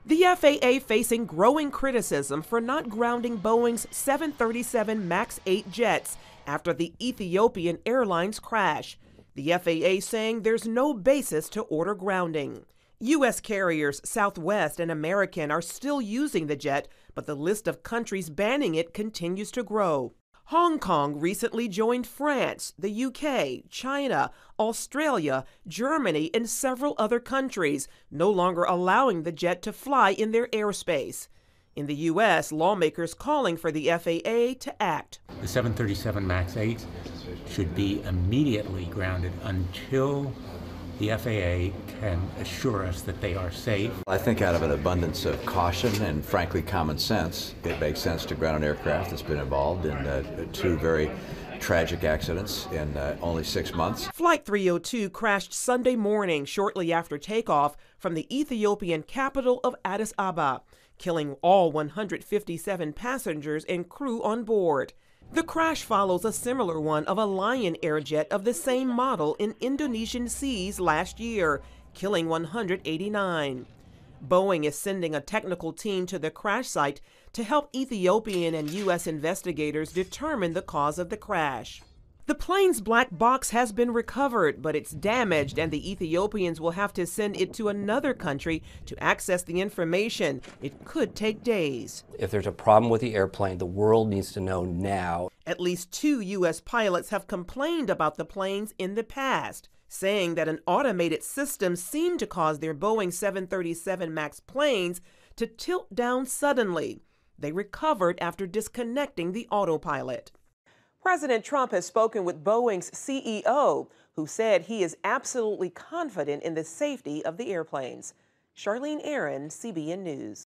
The FAA facing growing criticism for not grounding Boeing's 737 MAX 8 jets after the Ethiopian Airlines crash. The FAA saying there's no basis to order grounding. U.S. carriers Southwest and American are still using the jet, but the list of countries banning it continues to grow. Hong Kong recently joined France, the UK, China, Australia, Germany, and several other countries, no longer allowing the jet to fly in their airspace. In the U.S., lawmakers calling for the FAA to act. The 737 MAX 8 should be immediately grounded until the FAA can assure us that they are safe. I think out of an abundance of caution and frankly common sense, it makes sense to ground an aircraft that's been involved in two very tragic accidents in only 6 months. Flight 302 crashed Sunday morning shortly after takeoff from the Ethiopian capital of Addis Ababa, killing all 157 passengers and crew on board. The crash follows a similar one of a Lion Air jet of the same model in Indonesian seas last year, killing 189. Boeing is sending a technical team to the crash site to help Ethiopian and U.S. investigators determine the cause of the crash. The plane's black box has been recovered, but it's damaged, and the Ethiopians will have to send it to another country to access the information. It could take days. If there's a problem with the airplane, the world needs to know now. At least 2 U.S. pilots have complained about the planes in the past, saying that an automated system seemed to cause their Boeing 737 MAX planes to tilt down suddenly. They recovered after disconnecting the autopilot. President Trump has spoken with Boeing's CEO, who said he is absolutely confident in the safety of the airplanes. Charlene Aaron, CBN News.